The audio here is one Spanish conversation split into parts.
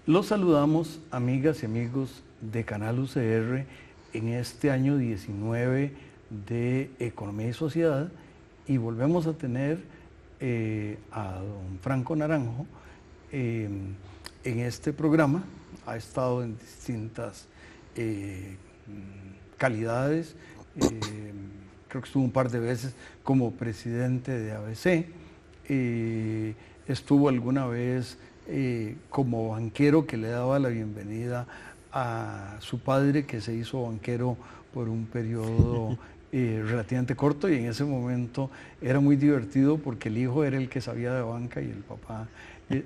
Los saludamos, amigas y amigos de Canal UCR, en este año 19 de Economía y Sociedad, y volvemos a tener a don Franco Naranjo en este programa. Ha estado en distintas calidades, creo que estuvo un par de veces como presidente de ABC, estuvo alguna vez como banquero, que le daba la bienvenida a su padre, que se hizo banquero por un periodo relativamente corto, y en ese momento era muy divertido porque el hijo era el que sabía de banca y el papá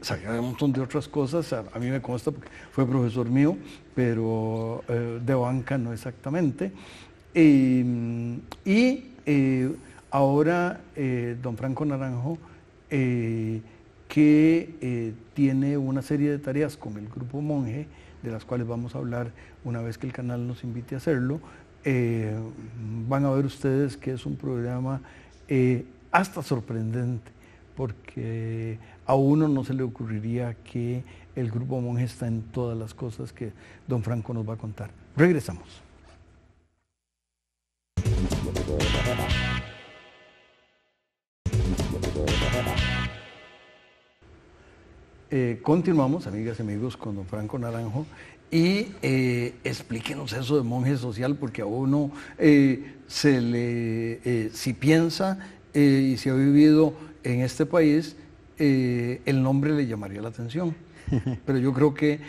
sabía de un montón de otras cosas. A mí me consta porque fue profesor mío, pero de banca no exactamente. Ahora don Franco Naranjo, que tiene una serie de tareas con el Grupo Monge, de las cuales vamos a hablar una vez que el canal nos invite a hacerlo. Van a ver ustedes que es un programa hasta sorprendente, porque a uno no se le ocurriría que el Grupo Monge está en todas las cosas que don Franco nos va a contar. Regresamos. Continuamos, amigas y amigos, con don Franco Naranjo, y explíquenos eso de monje social, porque a uno si piensa y si ha vivido en este país, el nombre le llamaría la atención. Pero yo creo que,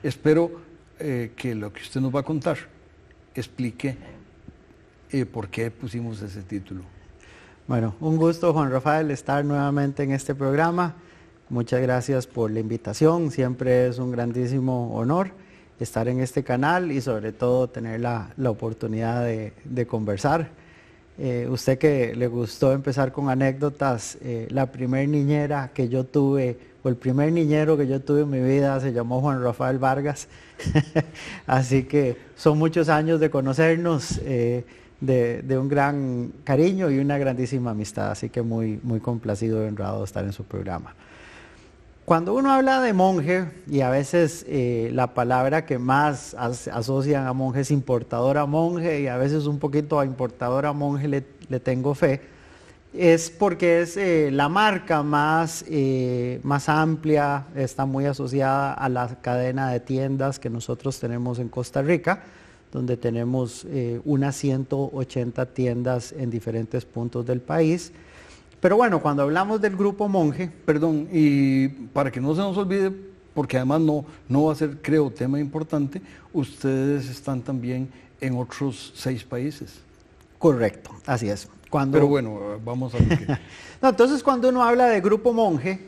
espero que lo que usted nos va a contar explique por qué pusimos ese título. Bueno, un gusto, Juan Rafael, estar nuevamente en este programa. Muchas gracias por la invitación, siempre es un grandísimo honor estar en este canal y sobre todo tener la oportunidad de conversar. Usted que le gustó empezar con anécdotas, la primer niñera que yo tuve, o el primer niñero que yo tuve en mi vida se llamó Juan Rafael Vargas, así que son muchos años de conocernos, de un gran cariño y una grandísima amistad, así que muy, muy complacido y honrado de estar en su programa. Cuando uno habla de monje, y a veces la palabra que más asocian a monje es importador a monje, y a veces un poquito a importador a monje le tengo fe, es porque es la marca más amplia, está muy asociada a la cadena de tiendas que nosotros tenemos en Costa Rica, donde tenemos unas 180 tiendas en diferentes puntos del país. Pero bueno, cuando hablamos del Grupo Monge... Perdón, y para que no se nos olvide, porque además no va a ser, creo, tema importante, ustedes están también en otros 6 países. Correcto, así es. Pero bueno, vamos a ver qué. No, entonces, cuando uno habla de Grupo Monge,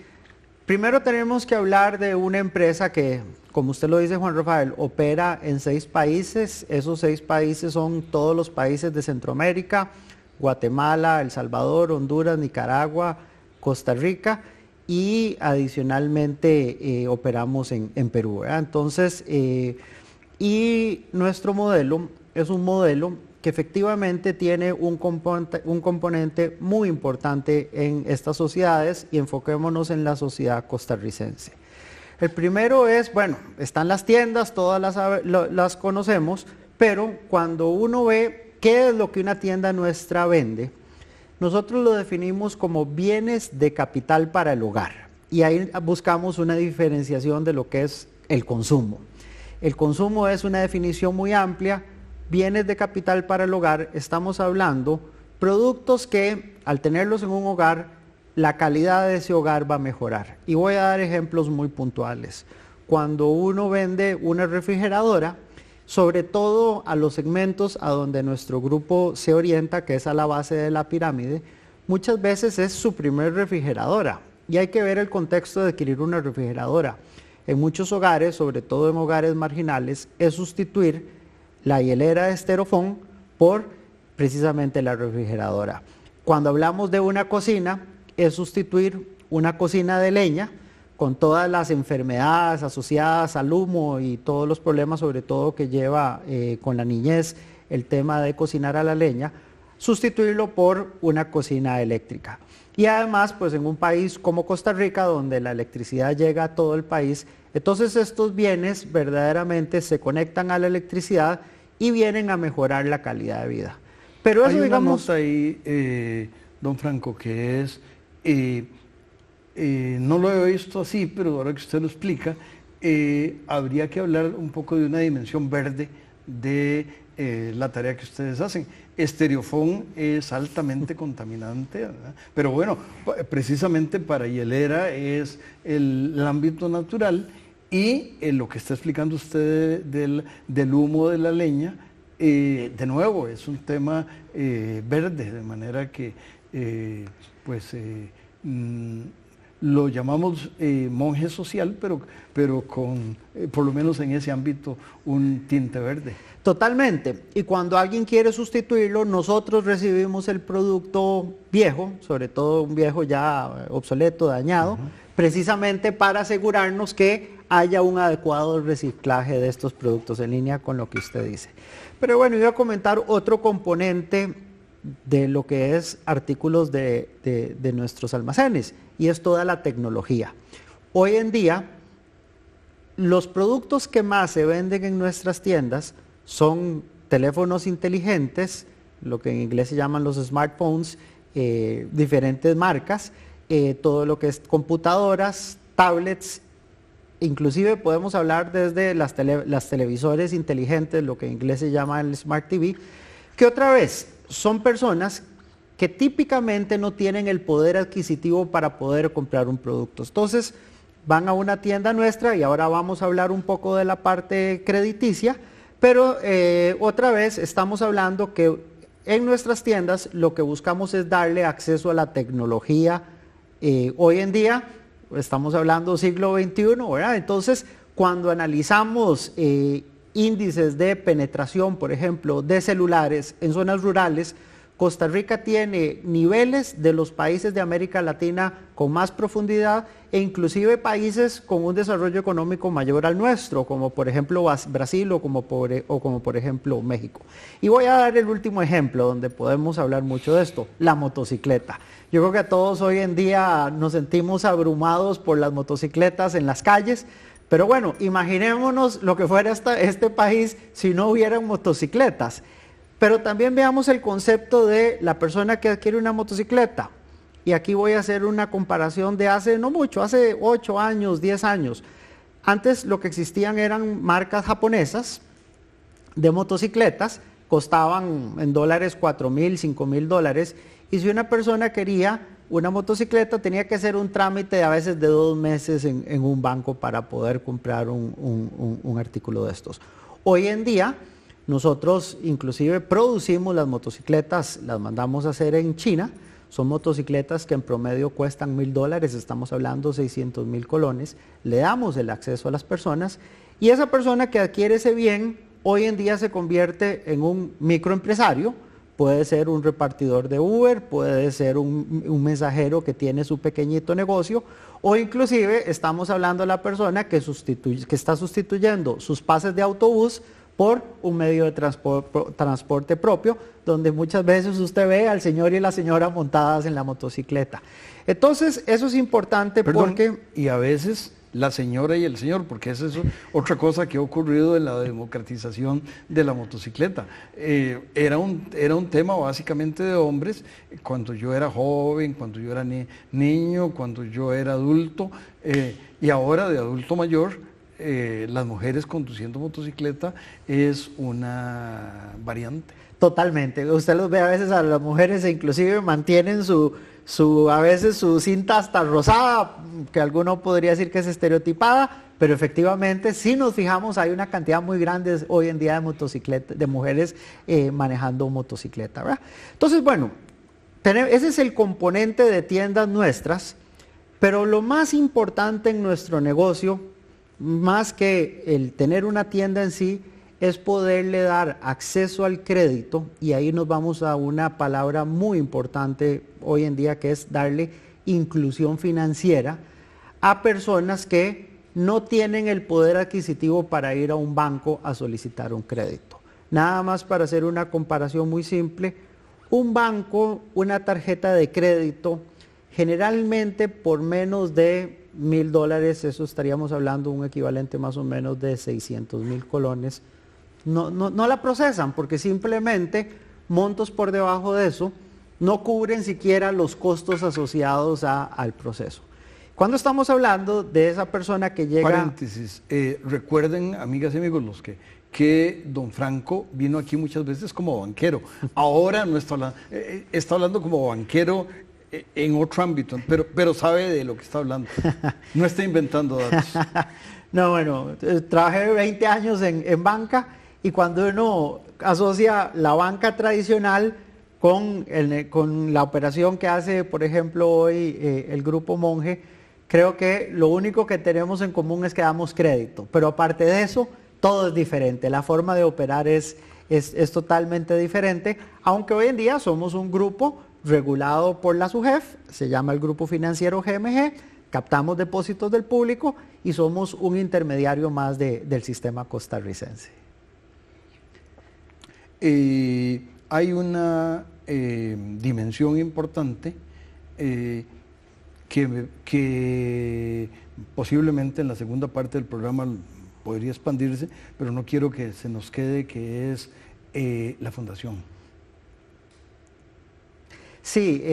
primero tenemos que hablar de una empresa que, como usted lo dice, Juan Rafael, opera en 6 países. Esos 6 países son todos los países de Centroamérica: Guatemala, El Salvador, Honduras, Nicaragua, Costa Rica, y adicionalmente operamos en Perú, ¿verdad? Entonces, y nuestro modelo es un modelo que efectivamente tiene un componente muy importante en estas sociedades, y enfoquémonos en la sociedad costarricense. El primero es, bueno, están las tiendas, todas las conocemos, pero cuando uno ve ¿qué es lo que una tienda nuestra vende? Nosotros lo definimos como bienes de capital para el hogar, y ahí buscamos una diferenciación de lo que es el consumo. El consumo es una definición muy amplia. Bienes de capital para el hogar, estamos hablando productos que al tenerlos en un hogar, la calidad de ese hogar va a mejorar. Y voy a dar ejemplos muy puntuales. Cuando uno vende una refrigeradora, sobre todo a los segmentos a donde nuestro grupo se orienta, que es a la base de la pirámide, muchas veces es su primer refrigeradora, y hay que ver el contexto de adquirir una refrigeradora. En muchos hogares, sobre todo en hogares marginales, es sustituir la hielera de Styrofoam por precisamente la refrigeradora. Cuando hablamos de una cocina, es sustituir una cocina de leña con todas las enfermedades asociadas al humo y todos los problemas, sobre todo que lleva con la niñez el tema de cocinar a la leña, sustituirlo por una cocina eléctrica. Y además, pues en un país como Costa Rica, donde la electricidad llega a todo el país, entonces estos bienes verdaderamente se conectan a la electricidad y vienen a mejorar la calidad de vida. Pero eso, hay una digamos, nota ahí, don Franco, que es, no lo he visto así, pero ahora que usted lo explica, habría que hablar un poco de una dimensión verde de la tarea que ustedes hacen. Styrofoam es altamente contaminante, ¿verdad? Pero bueno, precisamente para hielera es el ámbito natural, y lo que está explicando usted del humo de la leña, de nuevo, es un tema verde, de manera que lo llamamos monje social, pero con, por lo menos en ese ámbito, un tinte verde. Totalmente. Y cuando alguien quiere sustituirlo, nosotros recibimos el producto viejo, sobre todo un viejo ya obsoleto, dañado, precisamente para asegurarnos que haya un adecuado reciclaje de estos productos, en línea con lo que usted dice. Pero bueno, iba a comentar otro componente de lo que es artículos de nuestros almacenes, y es toda la tecnología. Hoy en día, los productos que más se venden en nuestras tiendas son teléfonos inteligentes, lo que en inglés se llaman los smartphones, diferentes marcas, todo lo que es computadoras, tablets, inclusive podemos hablar desde las televisores inteligentes, lo que en inglés se llama el Smart TV, que otra vez son personas que típicamente no tienen el poder adquisitivo para poder comprar un producto. Entonces van a una tienda nuestra, y ahora vamos a hablar un poco de la parte crediticia, pero otra vez estamos hablando que en nuestras tiendas lo que buscamos es darle acceso a la tecnología. Hoy en día estamos hablando siglo XXI, ¿verdad? Entonces, cuando analizamos índices de penetración, por ejemplo, de celulares en zonas rurales, Costa Rica tiene niveles de los países de América Latina con más profundidad, e inclusive países con un desarrollo económico mayor al nuestro, como por ejemplo Brasil o como por ejemplo México. Y voy a dar el último ejemplo donde podemos hablar mucho de esto, la motocicleta. Yo creo que a todos hoy en día nos sentimos abrumados por las motocicletas en las calles, pero bueno, imaginémonos lo que fuera este país si no hubieran motocicletas. Pero también veamos el concepto de la persona que adquiere una motocicleta. Y aquí voy a hacer una comparación de hace no mucho, hace 8 años, 10 años. Antes lo que existían eran marcas japonesas de motocicletas, costaban en dólares $4,000, $5,000, y si una persona quería una motocicleta tenía que hacer un trámite a veces de 2 meses en un banco para poder comprar un artículo de estos. Hoy en día nosotros inclusive producimos las motocicletas, las mandamos a hacer en China. Son motocicletas que en promedio cuestan $1,000, estamos hablando 600,000 colones. Le damos el acceso a las personas, y esa persona que adquiere ese bien hoy en día se convierte en un microempresario. Puede ser un repartidor de Uber, puede ser un mensajero que tiene su pequeño negocio, o inclusive estamos hablando de la persona que está sustituyendo sus pases de autobús por un medio de transporte propio, donde muchas veces usted ve al señor y la señora montadas en la motocicleta. Entonces, eso es importante. Perdón, porque... Y a veces la señora y el señor, porque esa es otra cosa que ha ocurrido en la democratización de la motocicleta. Era un tema básicamente de hombres, cuando yo era joven, cuando yo era niño, cuando yo era adulto, y ahora de adulto mayor. Las mujeres conduciendo motocicleta es una variante. Totalmente. Usted los ve a veces a las mujeres, e inclusive mantienen a veces su cinta hasta rosada, que alguno podría decir que es estereotipada, pero efectivamente, si nos fijamos, hay una cantidad muy grande hoy en día de mujeres manejando motocicleta, ¿verdad? Entonces, bueno, ese es el componente de tiendas nuestras, pero lo más importante en nuestro negocio, más que el tener una tienda en sí, es poderle dar acceso al crédito, y ahí nos vamos a una palabra muy importante hoy en día, que es darle inclusión financiera a personas que no tienen el poder adquisitivo para ir a un banco a solicitar un crédito. Nada más para hacer una comparación muy simple, un banco, una tarjeta de crédito, generalmente por menos de $1,000, eso estaríamos hablando un equivalente más o menos de 600,000 colones, no la procesan, porque simplemente montos por debajo de eso no cubren siquiera los costos asociados al proceso. Cuando estamos hablando de esa persona que llega... Paréntesis, recuerden, amigas y amigos, que don Franco vino aquí muchas veces como banquero. Ahora no está hablando como banquero en otro ámbito, pero sabe de lo que está hablando. No está inventando datos. No, bueno, trabajé 20 años en banca, y cuando uno asocia la banca tradicional con la operación que hace, por ejemplo, hoy el Grupo Monge, creo que lo único que tenemos en común es que damos crédito, pero aparte de eso, todo es diferente. La forma de operar es totalmente diferente, aunque hoy en día somos un grupo regulado por la SUGEF, se llama el Grupo Financiero GMG, captamos depósitos del público y somos un intermediario más del sistema costarricense. Hay una dimensión importante que posiblemente en la segunda parte del programa podría expandirse, pero no quiero que se nos quede, que es la fundación. Sí,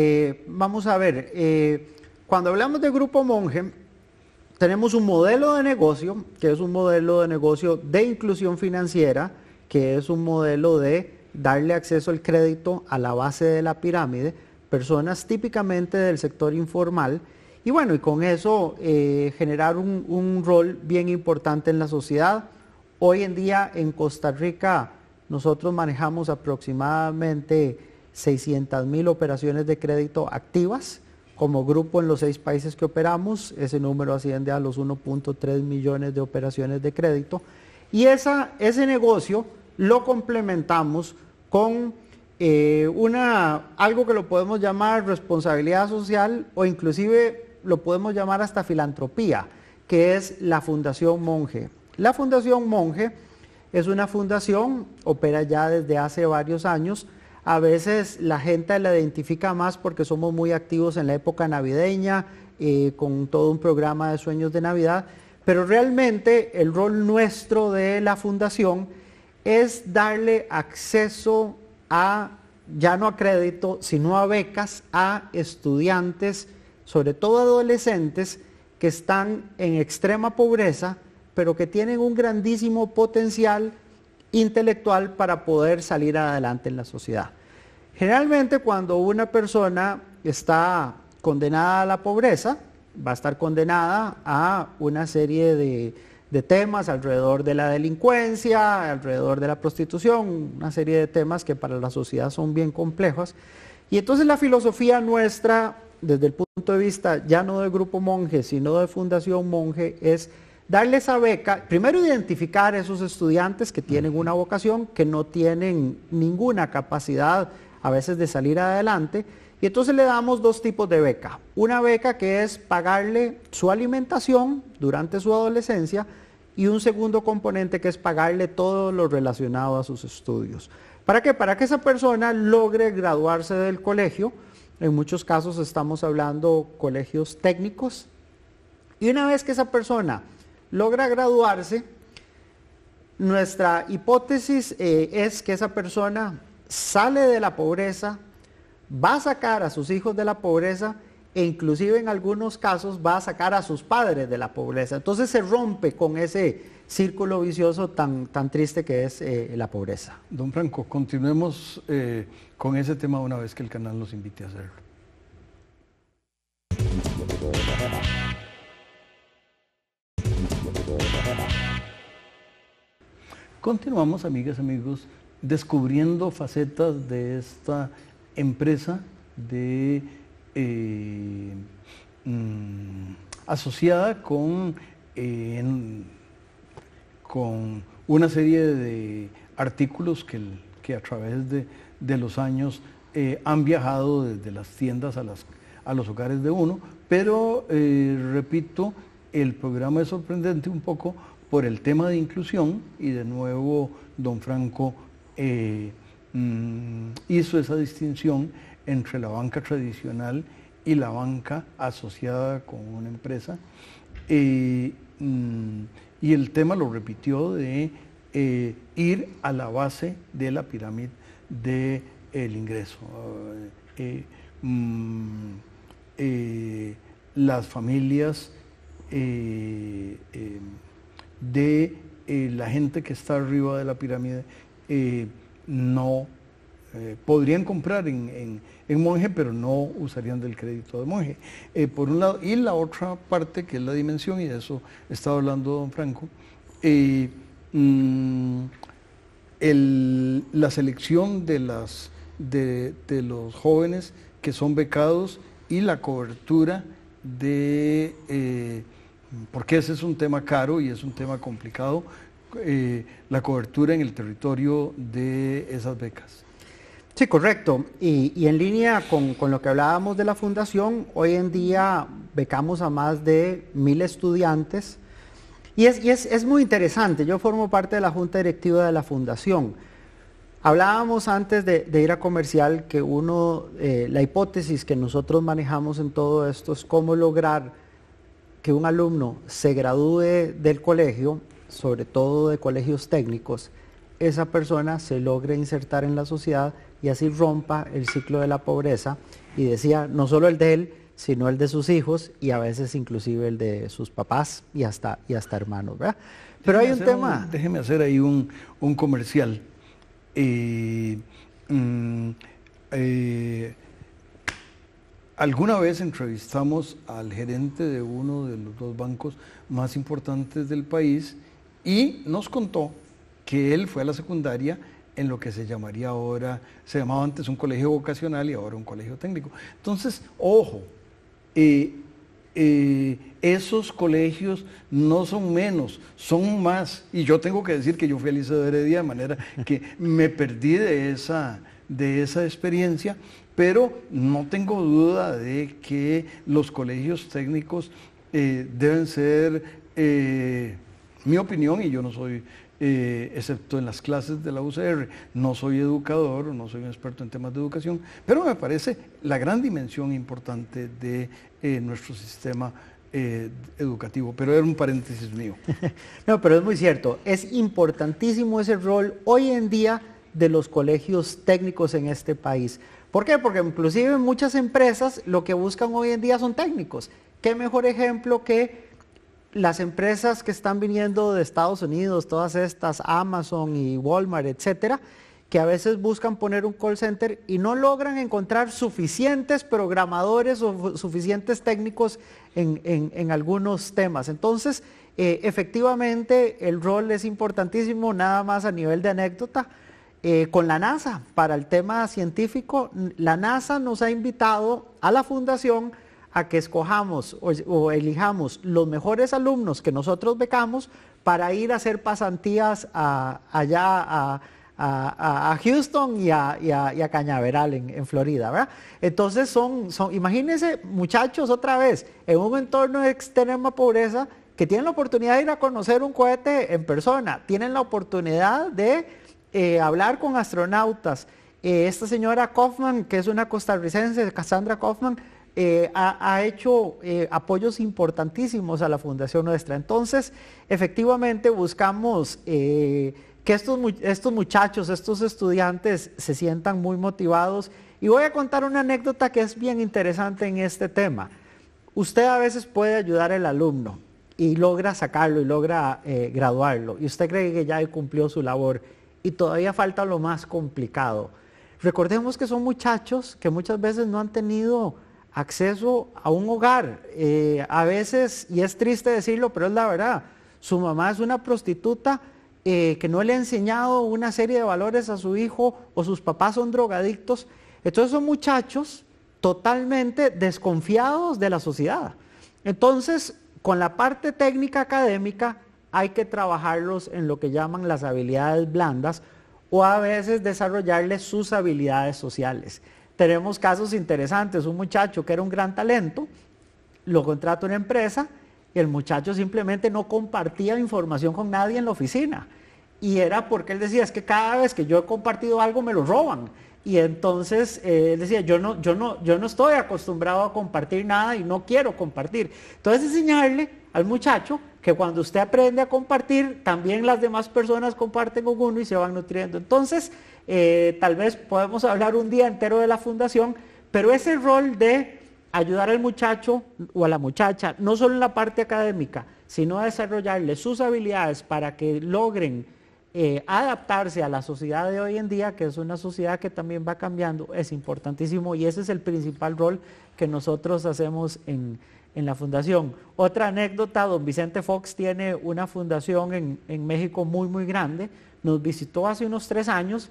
vamos a ver, cuando hablamos de Grupo Monge, tenemos un modelo de negocio, que es un modelo de negocio de inclusión financiera, que es un modelo de darle acceso al crédito a la base de la pirámide, personas típicamente del sector informal, y bueno, y con eso generar un rol bien importante en la sociedad. Hoy en día en Costa Rica nosotros manejamos aproximadamente 600,000 operaciones de crédito activas como grupo en los 6 países que operamos. Ese número asciende a los 1.3 millones de operaciones de crédito, y ese negocio lo complementamos con algo que lo podemos llamar responsabilidad social, o inclusive lo podemos llamar hasta filantropía, que es la Fundación Monge. La Fundación Monge es una fundación, opera ya desde hace varios años. A veces la gente la identifica más porque somos muy activos en la época navideña, con todo un programa de sueños de Navidad, pero realmente el rol nuestro de la fundación es darle acceso ya no a crédito, sino a becas a estudiantes, sobre todo adolescentes, que están en extrema pobreza, pero que tienen un grandísimo potencial intelectual para poder salir adelante en la sociedad. Generalmente cuando una persona está condenada a la pobreza, va a estar condenada a una serie de temas alrededor de la delincuencia, alrededor de la prostitución, una serie de temas que para la sociedad son bien complejos. Y entonces la filosofía nuestra, desde el punto de vista ya no del Grupo Monge, sino de Fundación Monge, es darle esa beca, primero identificar a esos estudiantes que tienen una vocación, que no tienen ninguna capacidad a veces de salir adelante, y entonces le damos 2 tipos de beca. Una beca que es pagarle su alimentación durante su adolescencia, y un segundo componente que es pagarle todo lo relacionado a sus estudios. ¿Para qué? Para que esa persona logre graduarse del colegio. En muchos casos estamos hablando colegios técnicos, y una vez que esa persona logra graduarse, nuestra hipótesis es que esa persona sale de la pobreza, va a sacar a sus hijos de la pobreza, e inclusive en algunos casos va a sacar a sus padres de la pobreza. Entonces se rompe con ese círculo vicioso tan triste que es la pobreza. Don Franco, continuemos con ese tema una vez que el canal nos invite a hacerlo. Continuamos, amigas, amigos, descubriendo facetas de esta empresa asociada con una serie de artículos que a través de los años han viajado desde las tiendas a los hogares de uno, pero repito, el programa es sorprendente un poco por el tema de inclusión y de nuevo don Franco hizo esa distinción entre la banca tradicional y la banca asociada con una empresa. Y el tema lo repitió de ir a la base de la pirámide del ingreso. Las familias de la gente que está arriba de la pirámide no podrían comprar en Monje, pero no usarían del crédito de Monje. Por un lado, y la otra parte que es la dimensión, y de eso estaba hablando don Franco, la selección de los jóvenes que son becados y la cobertura porque ese es un tema caro y es un tema complicado, la cobertura en el territorio de esas becas. Sí, correcto. Y en línea con lo que hablábamos de la fundación, hoy en día becamos a más de 1000 estudiantes y es muy interesante. Yo formo parte de la junta directiva de la fundación. Hablábamos antes de ir a comercial que la hipótesis que nosotros manejamos en todo esto es cómo lograr que un alumno se gradúe del colegio, sobre todo de colegios técnicos, esa persona se logre insertar en la sociedad y así rompa el ciclo de la pobreza, y decía, no solo el de él, sino el de sus hijos y a veces inclusive el de sus papás y hasta hermanos, ¿verdad? Pero hay un tema... Déjeme hacer ahí un comercial. Alguna vez entrevistamos al gerente de uno de los 2 bancos más importantes del país y nos contó que él fue a la secundaria en lo que se llamaba antes un colegio vocacional y ahora un colegio técnico. Entonces, ojo, esos colegios no son menos, son más. Y yo tengo que decir que yo fui a Liceo de Heredia, de manera que me perdí de esa experiencia, pero no tengo duda de que los colegios técnicos deben ser, mi opinión, y yo no soy, excepto en las clases de la UCR, no soy educador, no soy un experto en temas de educación, pero me parece la gran dimensión importante de nuestro sistema educativo. Pero era un paréntesis mío. No, pero es muy cierto, es importantísimo ese rol hoy en día de los colegios técnicos en este país. ¿Por qué? Porque inclusive muchas empresas lo que buscan hoy en día son técnicos. ¿Qué mejor ejemplo que las empresas que están viniendo de Estados Unidos, todas estas, Amazon y Walmart, etcétera, que a veces buscan poner un call center y no logran encontrar suficientes programadores o suficientes técnicos en algunos temas? Entonces, efectivamente, el rol es importantísimo, nada más a nivel de anécdota. Con la NASA, para el tema científico, la NASA nos ha invitado a la fundación a que escojamos o elijamos los mejores alumnos que nosotros becamos para ir a hacer pasantías allá a Houston y a Cañaveral en Florida, ¿verdad? Entonces imagínense, muchachos, otra vez, en un entorno de extrema pobreza, que tienen la oportunidad de ir a conocer un cohete en persona, tienen la oportunidad de hablar con astronautas. Esta señora Kaufman, que es una costarricense, Cassandra Kaufman, ha hecho apoyos importantísimos a la fundación nuestra. Entonces, efectivamente buscamos que estos muchachos, estos estudiantes se sientan muy motivados. Y voy a contar una anécdota que es bien interesante en este tema. Usted a veces puede ayudar al alumno y logra sacarlo y logra graduarlo, y usted cree que ya cumplió su labor, y todavía falta lo más complicado. Recordemos que son muchachos que muchas veces no han tenido acceso a un hogar. A veces, y es triste decirlo, pero es la verdad, su mamá es una prostituta que no le ha enseñado una serie de valores a su hijo, o sus papás son drogadictos. Entonces son muchachos totalmente desconfiados de la sociedad. Entonces, con la parte técnica académica, hay que trabajarlos en lo que llaman las habilidades blandas o a veces desarrollarles sus habilidades sociales. Tenemos casos interesantes, un muchacho que era un gran talento, lo contrata una empresa y el muchacho simplemente no compartía información con nadie en la oficina. Y era porque él decía, es que cada vez que yo he compartido algo me lo roban. Y entonces él decía, yo no estoy acostumbrado a compartir nada y no quiero compartir. Entonces enseñarle al muchacho que cuando usted aprende a compartir, también las demás personas comparten con uno y se van nutriendo. Entonces, tal vez podemos hablar un día entero de la fundación, pero ese rol de ayudar al muchacho o a la muchacha, no solo en la parte académica, sino a desarrollarle sus habilidades para que logren adaptarse a la sociedad de hoy en día, que es una sociedad que también va cambiando, es importantísimo y ese es el principal rol que nosotros hacemos en la fundación. Otra anécdota, don Vicente Fox tiene una fundación en México muy, muy grande, nos visitó hace unos 3 años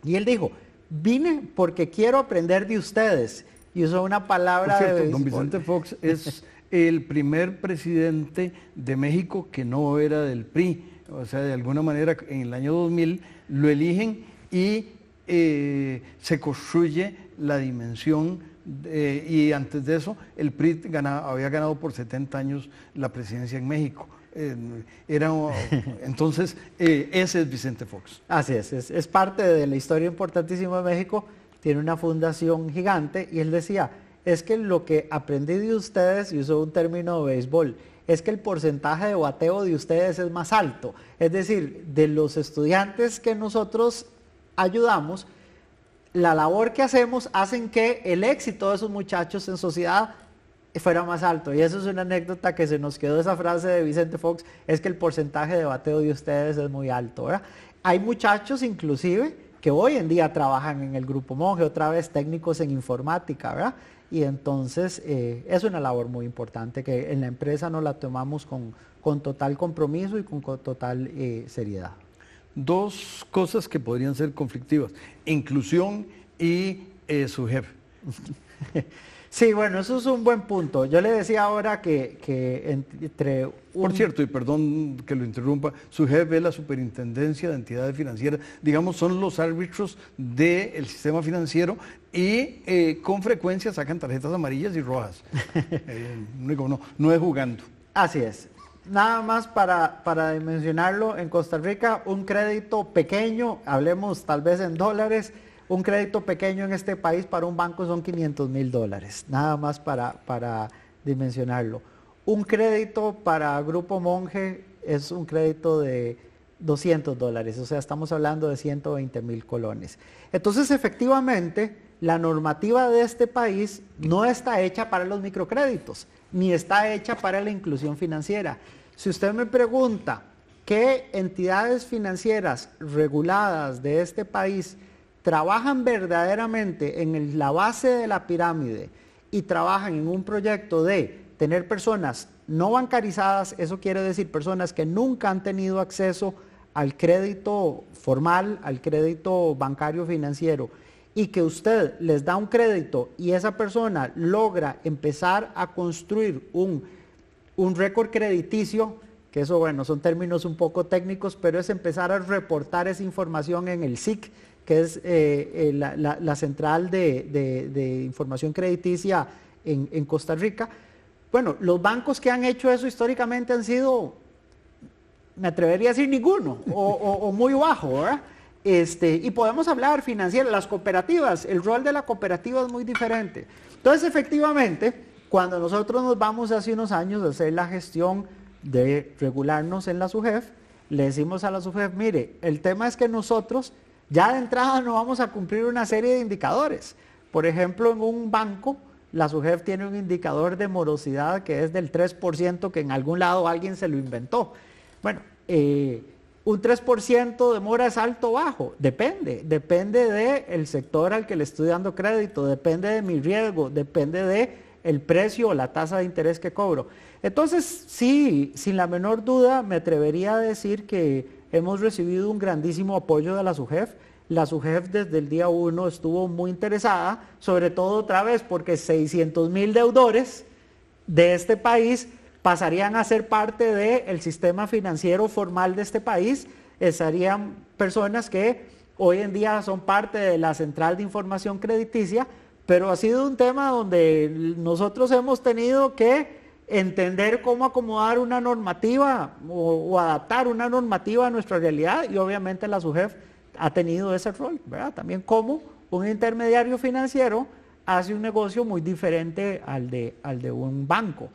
y él dijo, vine porque quiero aprender de ustedes. Y usó una palabra Por cierto, de don Vicente Fox es el primer presidente de México que no era del PRI. O sea, de alguna manera en el año 2000 lo eligen y se construye la dimensión y antes de eso el PRI había ganado por 70 años la presidencia en México. Entonces, ese es Vicente Fox. Así es parte de la historia importantísima de México, tiene una fundación gigante y él decía, es que lo que aprendí de ustedes, y usó un término de béisbol, es que el porcentaje de bateo de ustedes es más alto. Es decir, de los estudiantes que nosotros ayudamos, la labor que hacemos hacen que el éxito de esos muchachos en sociedad fuera más alto. Y eso es una anécdota que se nos quedó, esa frase de Vicente Fox, es que el porcentaje de bateo de ustedes es muy alto, ¿verdad? Hay muchachos inclusive que hoy en día trabajan en el Grupo Monje, otra vez técnicos en informática, ¿verdad? Y entonces es una labor muy importante que en la empresa nos la tomamos con total compromiso y con total seriedad. 2 cosas que podrían ser conflictivas, inclusión y su jefe. Sí, bueno, eso es un buen punto. Yo le decía ahora que entre Por cierto, y perdón que lo interrumpa, su jefe es la Superintendencia de Entidades Financieras, digamos, son los árbitros del sistema financiero y con frecuencia sacan tarjetas amarillas y rojas. No es jugando. Así es. Nada más para dimensionarlo, en Costa Rica un crédito pequeño, hablemos tal vez en dólares, un crédito pequeño en este país para un banco son $500,000, nada más para dimensionarlo. Un crédito para Grupo Monje es un crédito de $200, o sea, estamos hablando de 120,000 colones. Entonces, efectivamente, la normativa de este país no está hecha para los microcréditos, ni está hecha para la inclusión financiera. Si usted me pregunta qué entidades financieras reguladas de este país trabajan verdaderamente en la base de la pirámide y trabajan en un proyecto de tener personas no bancarizadas, eso quiere decir personas que nunca han tenido acceso al crédito formal, al crédito bancario financiero, y que usted les da un crédito y esa persona logra empezar a construir un récord crediticio, que eso, bueno, son términos un poco técnicos, pero es empezar a reportar esa información en el SIC, que es la central de información crediticia en Costa Rica. Bueno, los bancos que han hecho eso históricamente han sido, me atrevería a decir ninguno, o muy bajo, ¿verdad? Y podemos hablar financiera, las cooperativas, el rol de la cooperativa es muy diferente. Entonces, efectivamente, cuando nosotros nos vamos hace unos años a hacer la gestión de regularnos en la SUGEF, le decimos a la SUGEF, mire, el tema es que nosotros ya de entrada no vamos a cumplir una serie de indicadores. Por ejemplo, en un banco, la SUGEF tiene un indicador de morosidad que es del 3%, que en algún lado alguien se lo inventó. Bueno, un 3% de mora es alto o bajo, depende del sector al que le estoy dando crédito, depende de mi riesgo, depende del precio o la tasa de interés que cobro. Entonces, sí, sin la menor duda, me atrevería a decir que hemos recibido un grandísimo apoyo de la SUGEF. La SUGEF desde el día 1 estuvo muy interesada, sobre todo otra vez porque 600,000 deudores de este país pasarían a ser parte del sistema financiero formal de este país, serían personas que hoy en día son parte de la Central de Información Crediticia, pero ha sido un tema donde nosotros hemos tenido que entender cómo acomodar una normativa o adaptar una normativa a nuestra realidad, y obviamente la SUGEF ha tenido ese rol, ¿verdad? También como un intermediario financiero hace un negocio muy diferente al de un banco.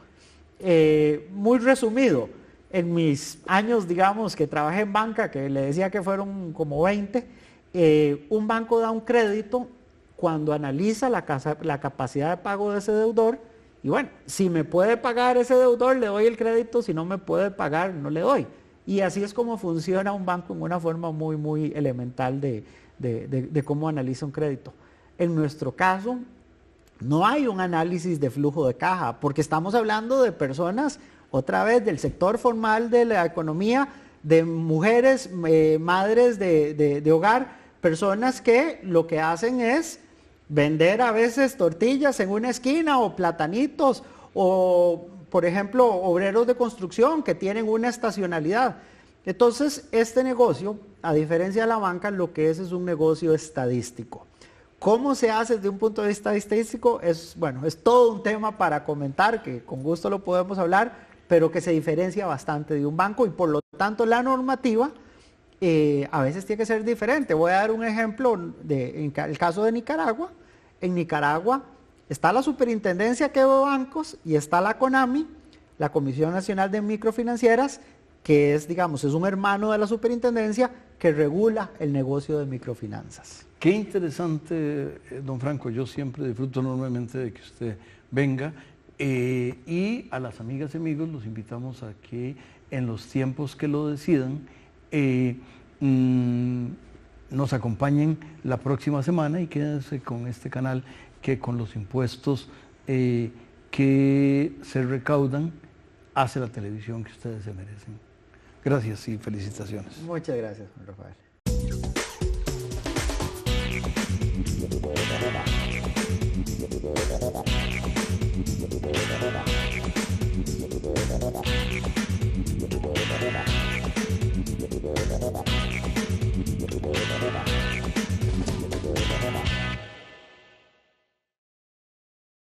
Muy resumido, en mis años, digamos, que trabajé en banca, que le decía que fueron como 20, un banco da un crédito cuando analiza la capacidad de pago de ese deudor, y bueno, si me puede pagar ese deudor, le doy el crédito; si no me puede pagar, no le doy. Y así es como funciona un banco, en una forma muy, muy elemental de cómo analiza un crédito. En nuestro caso, no hay un análisis de flujo de caja, porque estamos hablando de personas, otra vez, del sector formal de la economía, de mujeres, madres de hogar, personas que lo que hacen es vender a veces tortillas en una esquina, o platanitos, o por ejemplo obreros de construcción que tienen una estacionalidad. Entonces este negocio, a diferencia de la banca, lo que es un negocio estadístico. ¿Cómo se hace desde un punto de vista estadístico? Bueno, es todo un tema para comentar, que con gusto lo podemos hablar, pero que se diferencia bastante de un banco, y por lo tanto la normativa a veces tiene que ser diferente. Voy a dar un ejemplo en el caso de Nicaragua. En Nicaragua está la Superintendencia de Bancos y está la CONAMI, la Comisión Nacional de Microfinancieras, que es, digamos, es un hermano de la Superintendencia que regula el negocio de microfinanzas. Qué interesante, don Franco. Yo siempre disfruto enormemente de que usted venga, y a las amigas y amigos los invitamos a que en los tiempos que lo decidan nos acompañen la próxima semana, y quédense con este canal, que con los impuestos que se recaudan hace la televisión que ustedes se merecen. Gracias y felicitaciones. Muchas gracias, Juan Rafael.